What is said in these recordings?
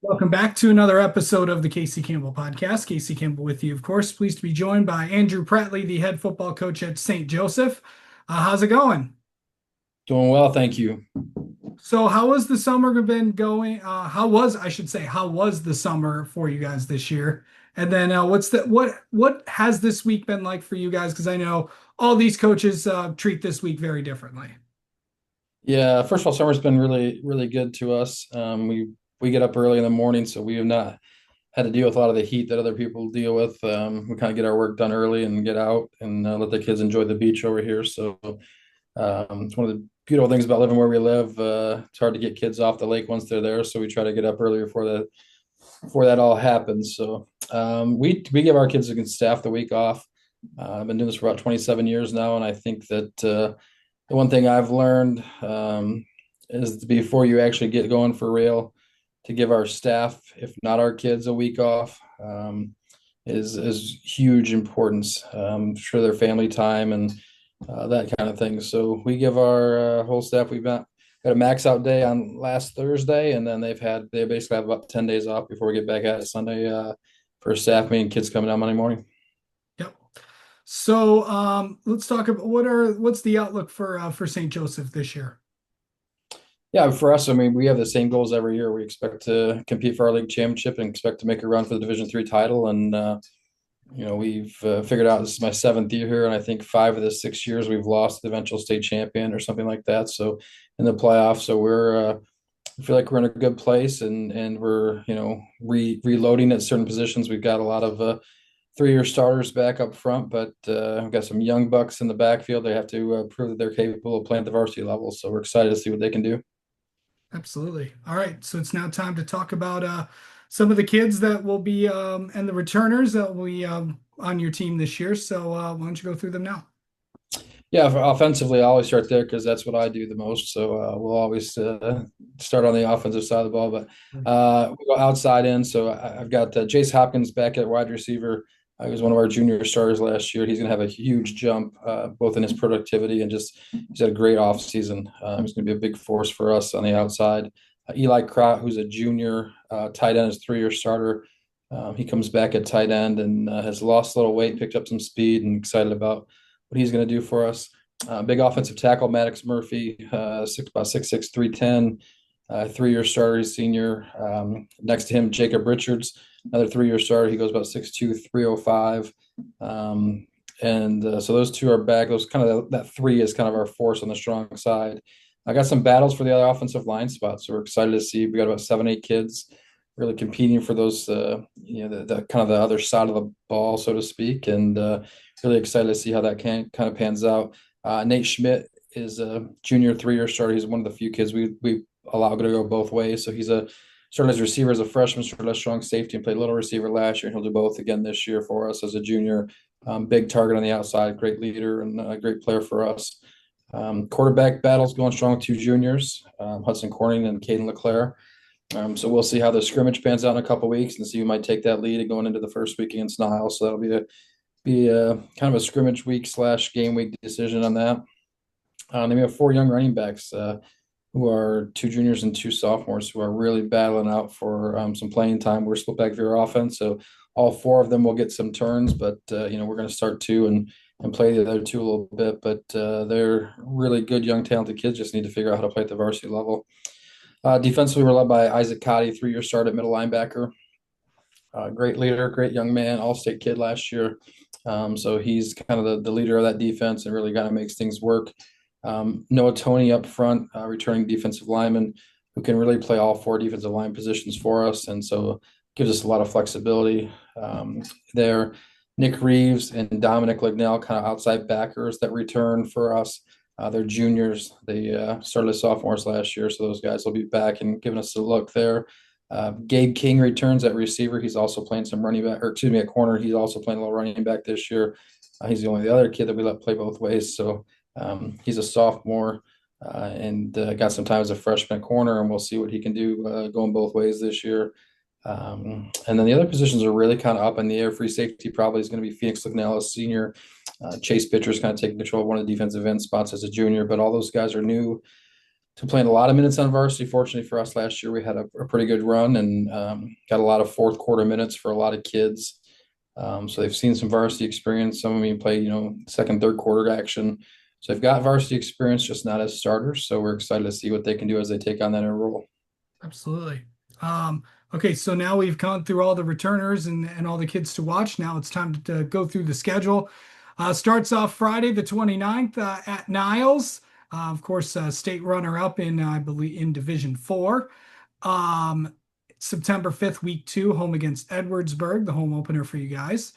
Welcome back to another episode of the Casey Campbell podcast. Casey Campbell with you, of course. Pleased to be joined by Andrew Pratley, the head football coach at St. Joseph. How's it going? Doing well, thank you. So, how has the summer been going? How was the summer for you guys this year? And then, what has this week been like for you guys? Because I know all these coaches treat this week very differently. Yeah, first of all, summer's been really good to us. We get up early in the morning, so we have not had to deal with a lot of the heat that other people deal with. We kind of get our work done early and get out and let the kids enjoy the beach over here. So it's one of the beautiful things about living where we live. It's hard to get kids off the lake once they're there, so we try to get up earlier before that all happens. So we give our kids and staff the week off. I've been doing this for about 27 years now, and I think that the one thing I've learned is before you actually get going for real, to give our staff, if not our kids, a week off is huge importance for their family time and that kind of thing. So we give our whole staff. We've got a max out day on last Thursday, and then they basically have about 10 days off before we get back at it Sunday for a staff meeting. Kids coming out Monday morning. Yep. So, let's talk about what's the outlook for St. Joseph this year? Yeah, for us, I mean, we have the same goals every year. We expect to compete for our league championship and expect to make a run for the Division III title. And we've figured out this is my seventh year here, and I think 5 of the 6 years we've lost the eventual state champion or something like that. So in the playoffs, so I feel like we're in a good place, and we're reloading at certain positions. We've got a lot of 3-year starters back up front, but we've got some young bucks in the backfield. They have to prove that they're capable of playing at the varsity level. So we're excited to see what they can do. Absolutely. All right. So it's now time to talk about some of the kids that will be and the returners that will be on your team this year. So why don't you go through them now? Yeah, for offensively, I always start there because that's what I do the most. So we'll always start on the offensive side of the ball, but we go outside in. So I've got Jace Hopkins back at wide receiver. He was one of our junior starters last year. He's going to have a huge jump, both in his productivity and just he's had a great offseason. He's going to be a big force for us on the outside. Eli Kraut, who's a junior tight end, is a 3-year starter. He comes back at tight end and has lost a little weight, picked up some speed, and excited about what he's going to do for us. Big offensive tackle, Maddox Murphy, about 6'6", 310, 3-year starter, he's senior. Next to him, Jacob Richards, another 3-year starter. He goes about 6'2", 305. So those two are back. Those kind of that three is kind of our force on the strong side. I got some battles for the other offensive line spots. So we're excited to see. We got about 7, 8 kids really competing for those, the kind of the other side of the ball, so to speak, and really excited to see how that kind of pans out. Nate Schmidt is a junior 3-year starter. He's one of the few kids we allow to go both ways. So he's started as a receiver as a freshman, started as strong safety, and played little receiver last year. And he'll do both again this year for us as a junior. Big target on the outside, great leader, and a great player for us. Quarterback battles going strong with 2 juniors, Hudson Corning and Caden LeClaire. So we'll see how the scrimmage pans out in a couple of weeks and see who might take that lead going into the first week against Niles. So that'll be a kind of a scrimmage week / game week decision on that. Then we have 4 young running backs who are 2 juniors and 2 sophomores who are really battling out for some playing time. We're split back veer offense, so all 4 of them will get some turns, but we're going to start 2 and play the other 2 a little bit. But they're really good, young, talented kids. Just need to figure out how to play at the varsity level. Defensively, we're led by Isaac Cotty, 3-year start at middle linebacker. Great leader, great young man, all-state kid last year. So he's kind of the leader of that defense and really kind of makes things work. Noah Tony up front, returning defensive lineman who can really play all 4 defensive line positions for us. And so gives us a lot of flexibility there. Nick Reeves and Dominic Lignell, kind of outside backers that return for us. They're juniors. They started as sophomores last year, so those guys will be back and giving us a look there. Gabe King returns at receiver. He's also playing some running back, or excuse me, at corner. He's also playing a little running back this year. He's the only other kid that we let play both ways. So he's a sophomore and got some time as a freshman at corner, and we'll see what he can do going both ways this year. And then the other positions are really kind of up in the air. Free safety probably is going to be Phoenix Lignell, senior. Chase Pitcher is kind of taking control of one of the defensive end spots as a junior, but all those guys are new to playing a lot of minutes on varsity. Fortunately for us, last year we had a pretty good run and got a lot of fourth quarter minutes for a lot of kids. So they've seen some varsity experience. Some of them play, second, third quarter action. So they've got varsity experience, just not as starters. So we're excited to see what they can do as they take on that new role. Absolutely. Um, okay, so now we've gone through all the returners and all the kids to watch. Now it's time to go through the schedule. Starts off Friday the 29th at Niles. Of course, state runner-up in, I believe, in Division 4. Um, September 5th, week 2, home against Edwardsburg, the home opener for you guys.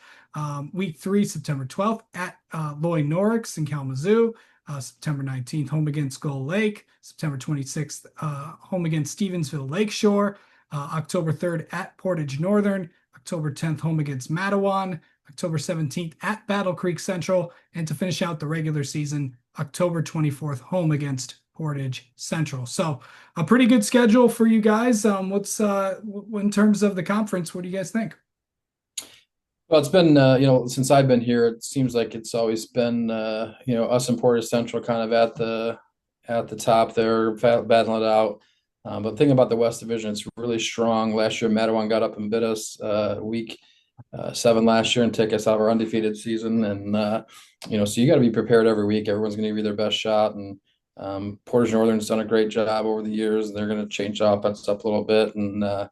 Week 3, September 12th, at Lloyd Norrix in Kalamazoo. September 19th, home against Gull Lake. September 26th, home against Stevensville Lakeshore. October 3rd, at Portage Northern. October 10th, home against Mattawan. October 17th, at Battle Creek Central. And to finish out the regular season, October 24th, home against Portage Central. So a pretty good schedule for you guys. What's in terms of the conference, what do you guys think? Well, it's been, since I've been here, it seems like it's always been, us and Portage Central kind of at the top there, battling it out. But the thing about the West Division, it's really strong. Last year, Mattawan got up and bit us week 7 last year and take us out of our undefeated season. And so you got to be prepared every week. Everyone's going to give you their best shot. And Portage Northern's done a great job over the years. They're going to change the offense up a little bit, and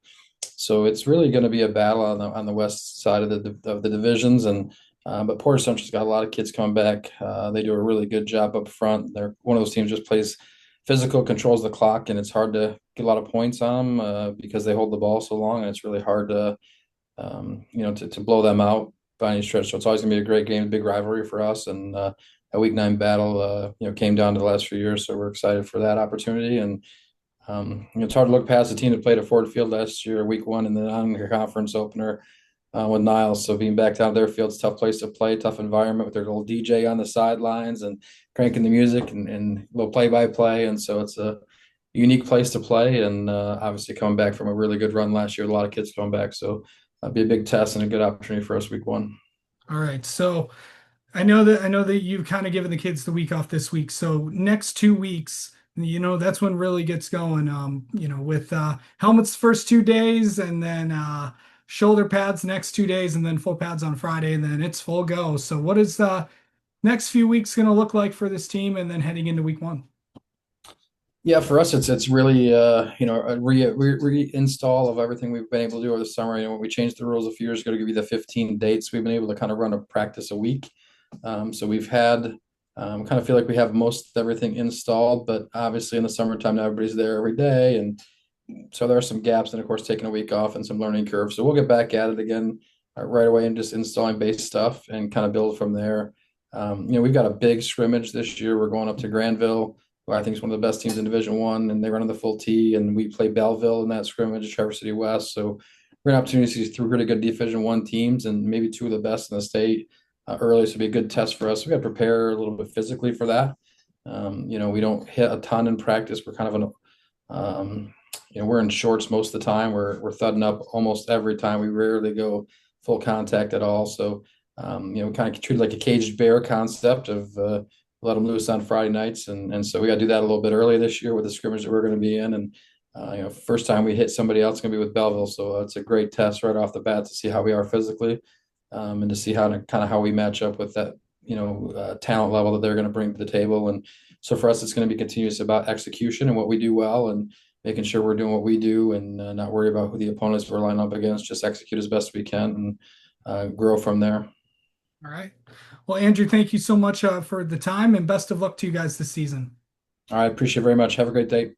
so it's really going to be a battle on the west side of the divisions. And but Portage Central's got a lot of kids coming back. They do a really good job up front. They're one of those teams just plays physical, controls the clock, and it's hard to get a lot of points on them because they hold the ball so long, and it's really hard to to blow them out by any stretch. So it's always gonna be a great game, a big rivalry for us. And a week 9 battle, came down to the last few years. So we're excited for that opportunity. And it's hard to look past the team that played at Ford Field last year, week 1, and then on your conference opener with Niles. So being back down their field's a tough place to play, tough environment with their little DJ on the sidelines and cranking the music and little play-by-play. And so it's a unique place to play. And obviously coming back from a really good run last year, a lot of kids coming back. So be a big test and a good opportunity for us week 1. All right. So I know that you've kind of given the kids the week off this week. So next 2 weeks, that's when really gets going. With helmets first 2 days, and then shoulder pads next 2 days, and then full pads on Friday, and then it's full go. So what is the next few weeks going to look like for this team, and then heading into week 1? Yeah, for us, it's really a reinstall of everything we've been able to do over the summer. When we changed the rules a few years ago to give you the 15 dates, we've been able to kind of run a practice a week. So we've had kind of feel like we have most everything installed, but obviously in the summertime now everybody's there every day, and so there are some gaps, and of course taking a week off and some learning curves. So we'll get back at it again right away and just installing base stuff and kind of build from there. We've got a big scrimmage this year. We're going up to Granville, who I think is one of the best teams in Division 1, and they run the full T, and we play Belleville in that scrimmage, Traverse City West. So we're going to have opportunities to see 3 really good Division 1 teams and maybe 2 of the best in the state early. So it'll be a good test for us. We got to prepare a little bit physically for that. We don't hit a ton in practice. We're kind of we're in shorts most of the time. We're thudding up almost every time. We rarely go full contact at all. So we kind of treat it like a caged bear concept of let them loose on Friday nights, and so we got to do that a little bit early this year with the scrimmage that we're going to be in. And first time we hit somebody else going to be with Belleville, so it's a great test right off the bat to see how we are physically, and to see how we match up with that talent level that they're going to bring to the table. And so for us, it's going to be continuous about execution and what we do well, and making sure we're doing what we do, and not worry about who the opponents we're lining up against. Just execute as best we can and grow from there. All right. Well, Andrew, thank you so much for the time, and best of luck to you guys this season. All right, appreciate it very much. Have a great day.